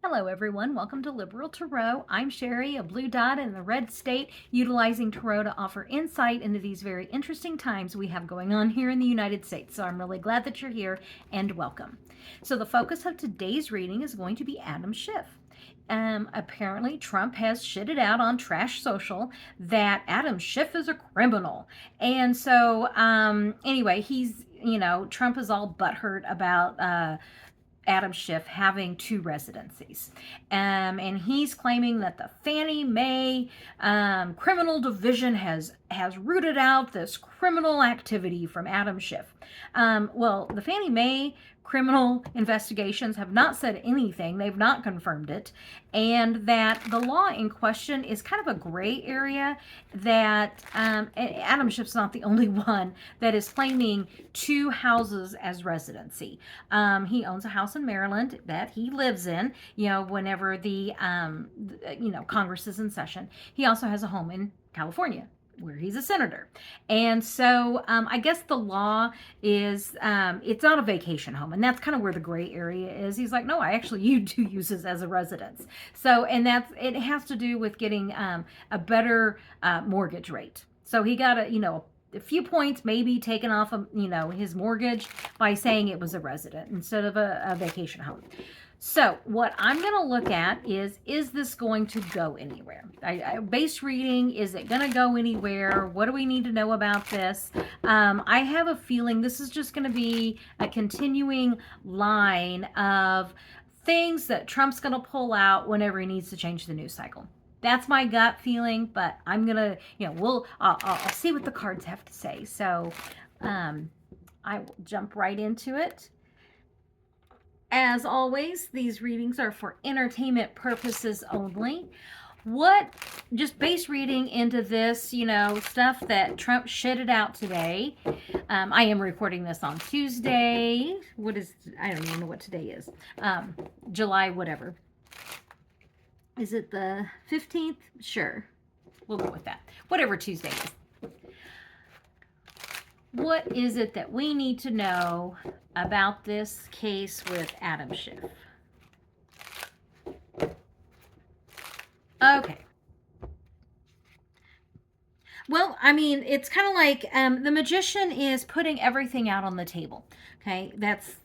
Hello everyone, welcome to Liberal Tarot. I'm Sherry, a blue dot in the red state, utilizing Tarot to offer insight into these very interesting times we have going on here in the United States. So I'm really glad that you're here and welcome. So the focus of today's reading is going to be Adam Schiff. Apparently Trump has shitted out on Trash Social that Adam Schiff is a criminal. And so anyway, Trump is all butthurt about Adam Schiff having two residencies. And he's claiming that the Fannie Mae criminal division has rooted out this criminal activity from Adam Schiff. Well, the Fannie Mae criminal investigations have not said anything. They've not confirmed it. And that the law in question is kind of a gray area that Adam Schiff's not the only one that is claiming two houses as residency. He owns a house in Maryland that he lives in, whenever the Congress is in session. He also has a home in California where he's a senator. And so I guess the law is, it's not a vacation home. And that's kind of where the gray area is. He's like, no, you do use this as a residence. So, and it has to do with getting a better mortgage rate. So he got a few points maybe taken off of, his mortgage by saying it was a resident instead of a vacation home. So what I'm going to look at is this going to go anywhere? Base reading, is it going to go anywhere? What do we need to know about this? I have a feeling this is just going to be a continuing line of things that Trump's going to pull out whenever he needs to change the news cycle. That's my gut feeling, but I'm going to, I'll see what the cards have to say. So I will jump right into it. As always, these readings are for entertainment purposes only. Just base reading into this, stuff that Trump shitted out today. I am recording this on Tuesday. I don't even know what today is. July, whatever. Is it the 15th? Sure. We'll go with that. Whatever Tuesday is. What is it that we need to know about this case with Adam Schiff? Okay. Well, it's kind of like the magician is putting everything out on the table. Okay, that's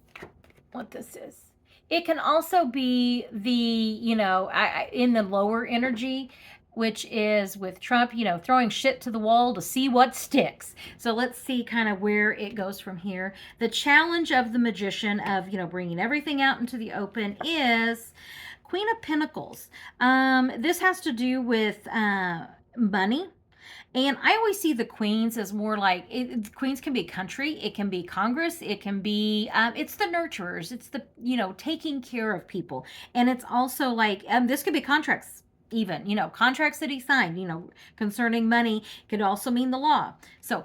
what this is. It can also be the, in the lower energy, which is with Trump, throwing shit to the wall to see what sticks. So let's see kind of where it goes from here. The challenge of the magician of, bringing everything out into the open is Queen of Pentacles. This has to do with money. And I always see the queens as more like, queens can be country, it can be Congress, it can be, it's the nurturers, it's the, taking care of people. And it's also like, this could be contracts even, contracts that he signed, concerning money, could also mean the law. So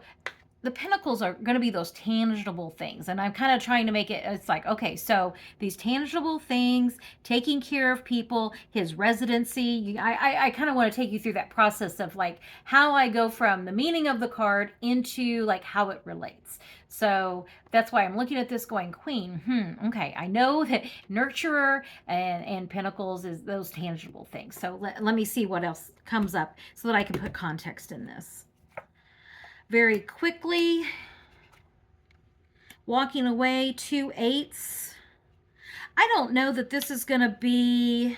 the pentacles are going to be those tangible things. And I'm kind of trying to make it's like, okay, so these tangible things, taking care of people, his residency. I kind of want to take you through that process of like how I go from the meaning of the card into like how it relates. So that's why I'm looking at this going, Queen, okay, I know that nurturer and pentacles is those tangible things. So let me see what else comes up so that I can put context in this. Very quickly, walking away, 2 8s. I don't know that this is going to be,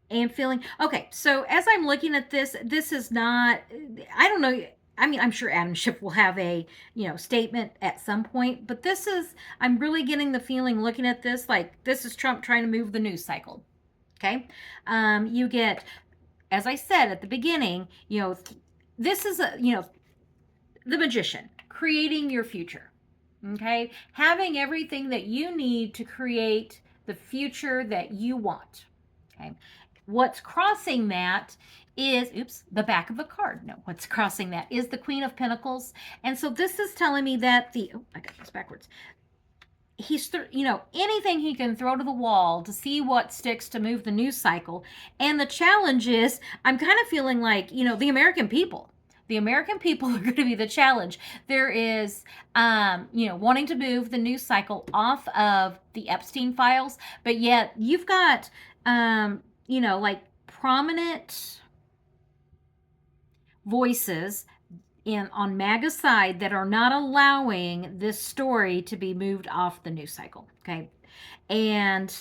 and feeling, okay, so as I'm looking at this is not, I don't know, I'm sure Adam Schiff will have a, statement at some point, but this is, I'm really getting the feeling looking at this, like this is Trump trying to move the news cycle, okay? You get, as I said at the beginning, this is the magician creating your future. Okay, having everything that you need to create the future that you want. Okay, what's crossing that is the back of the card. No, what's crossing that is the Queen of Pentacles, and so this is telling me that I got this backwards. He's, anything he can throw to the wall to see what sticks to move the news cycle. And the challenge is, I'm kind of feeling like, the American people, The American people are going to be the challenge. There is, wanting to move the news cycle off of the Epstein Files, but yet you've got, like prominent voices on MAGA's side that are not allowing this story to be moved off the news cycle. Okay. And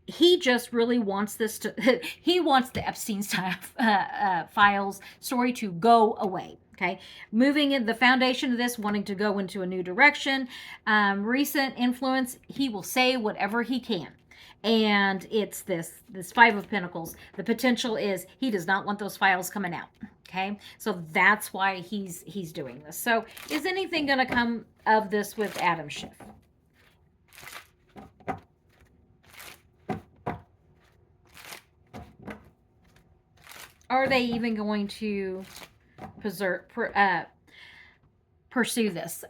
he just really wants this to, he wants the Epstein Files story to go away. Okay. Moving in the foundation of this, wanting to go into a new direction. Recent influence, he will say whatever he can. And it's this Five of Pentacles. The potential is he does not want those files coming out. Okay, so that's why he's doing this. So is anything going to come of this with Adam Schiff? Are they even going to pursue this?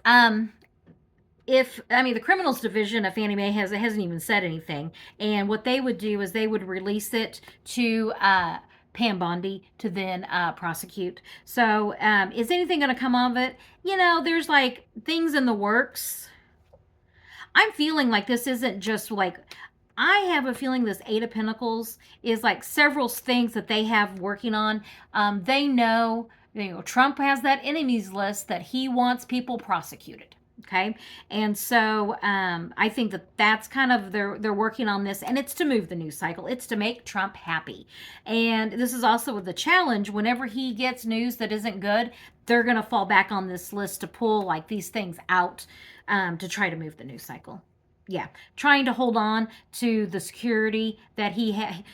The criminals division of Fannie Mae hasn't even said anything, and what they would do is they would release it to Pam Bondi to then prosecute. So is anything going to come of it? There's like things in the works. I'm feeling like this isn't just like, I have a feeling this Eight of Pentacles is like several things that they have working on. They know, Trump has that enemies list that he wants people prosecuted. Okay. And so I think that's kind of, they're working on this, and it's to move the news cycle. It's to make Trump happy. And this is also the challenge. Whenever he gets news that isn't good, they're going to fall back on this list to pull like these things out to try to move the news cycle. Yeah. Trying to hold on to the security that he had.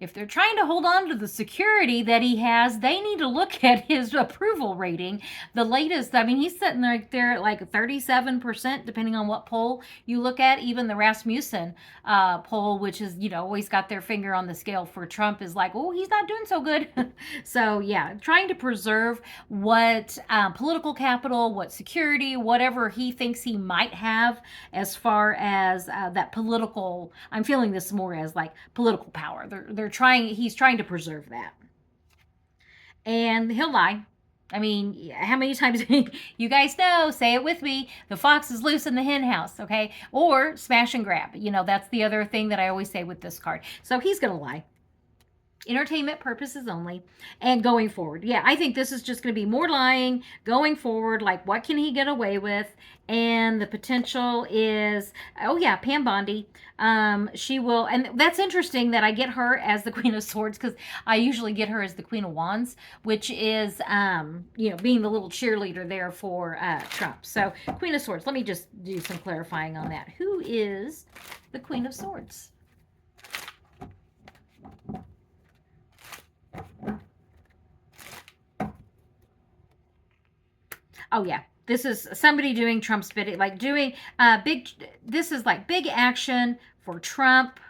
If they're trying to hold on to the security that he has, they need to look at his approval rating. The latest, he's sitting right there at like 37%, depending on what poll you look at. Even the Rasmussen poll, which is, always got their finger on the scale for Trump, is like, oh, he's not doing so good. So, yeah, trying to preserve what political capital, what security, whatever he thinks he might have as far as that political, I'm feeling this more as like political power. He's trying to preserve that. And he'll lie. How many times, you guys know, say it with me, the fox is loose in the hen house, okay? Or smash and grab. That's the other thing that I always say with this card. So he's going to lie. Entertainment purposes only. And going forward, yeah, I think this is just going to be more lying going forward. Like, what can he get away with? And the potential is, Pam Bondi. She will, and that's interesting that I get her as the Queen of Swords, because I usually get her as the Queen of Wands, which is, being the little cheerleader there for Trump. So Queen of Swords. Let me just do some clarifying on that. Who is the Queen of Swords? Oh, yeah. This is somebody doing Trump's bidding, like doing this is like big action for Trump.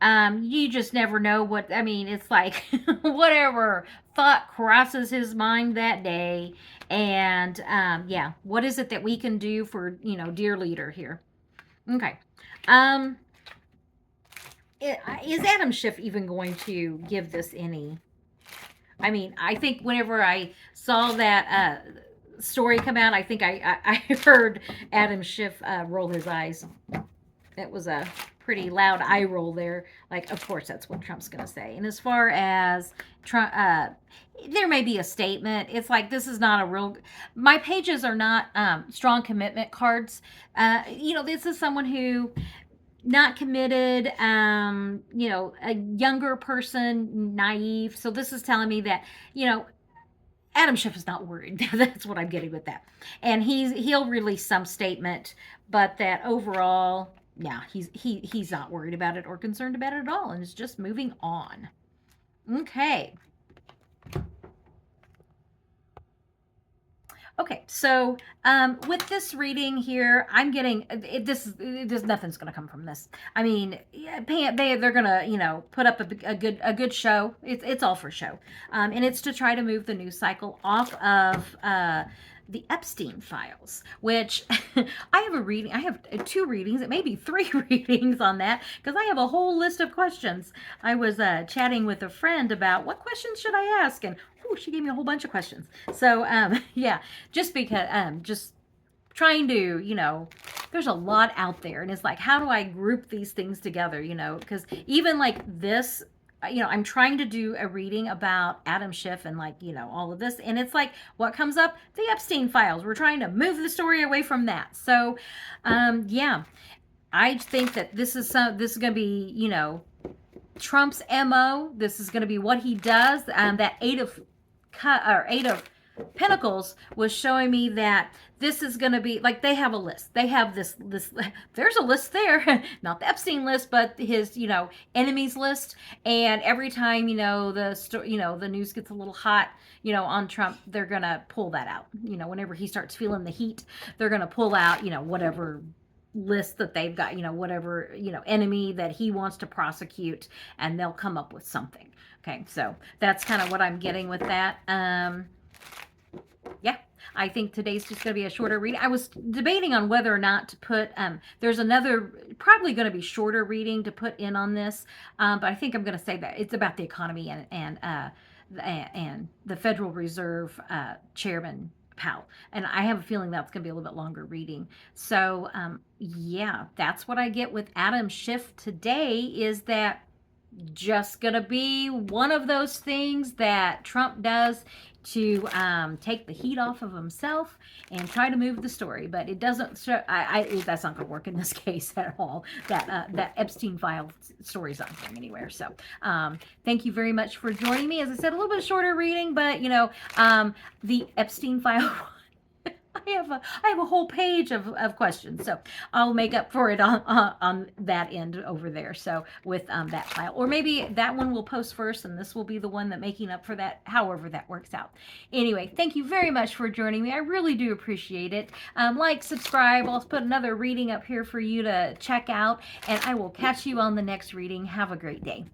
You just never know what, it's like whatever thought crosses his mind that day. And what is it that we can do for, dear leader here? Okay. Is Adam Schiff even going to give this any? I think whenever I saw that story come out, I think I heard Adam Schiff roll his eyes. It was a pretty loud eye roll there. Like, of course, that's what Trump's going to say. And as far as Trump, there may be a statement. It's like, this is not a real, my pages are not strong commitment cards. This is someone who, not committed, a younger person, naive. So this is telling me that, Adam Schiff is not worried. That's what I'm getting with that. And he'll release some statement, but that overall, yeah, he's not worried about it or concerned about it at all, and it's just moving on. Okay. Okay, so with this reading here, I'm getting this. Nothing's going to come from this. They're going to put up a good show. It's all for show, and it's to try to move the news cycle off of the Epstein Files, which I have a reading. I have 2 readings, it may be 3 readings on that, because I have a whole list of questions. I was chatting with a friend about what questions should I ask, and she gave me a whole bunch of questions. So yeah, just because just trying to, there's a lot out there, and it's like, how do I group these things together, because even like this, I'm trying to do a reading about Adam Schiff and like, all of this, and it's like, what comes up? The Epstein Files. We're trying to move the story away from that. So yeah, I think that this is going to be, Trump's MO. This is going to be what he does. That Eight of Pentacles was showing me that this is going to be like, they have a list. They have this there's a list there, not the Epstein list, but his, enemies list. And every time, the news gets a little hot, on Trump, they're going to pull that out. Whenever he starts feeling the heat, they're going to pull out, whatever list that they've got, whatever, enemy that he wants to prosecute, and they'll come up with something. Okay. So that's kind of what I'm getting with that. Yeah, I think today's just going to be a shorter reading. I was debating on whether or not to put, there's another, probably going to be shorter reading to put in on this, but I think I'm going to say that it's about the economy and the Federal Reserve Chairman Powell. And I have a feeling that's going to be a little bit longer reading. So yeah, that's what I get with Adam Schiff today, is that just going to be one of those things that Trump does to take the heat off of himself and try to move the story. But it doesn't, that's not going to work in this case at all. That Epstein file story is not going anywhere. So thank you very much for joining me. As I said, a little bit shorter reading, but the Epstein file, I have a whole page of questions, so I'll make up for it on that end over there. So with that file, or maybe that one will post first, and this will be the one that making up for that. However that works out. Anyway, thank you very much for joining me. I really do appreciate it. Like, subscribe. I'll put another reading up here for you to check out, and I will catch you on the next reading. Have a great day.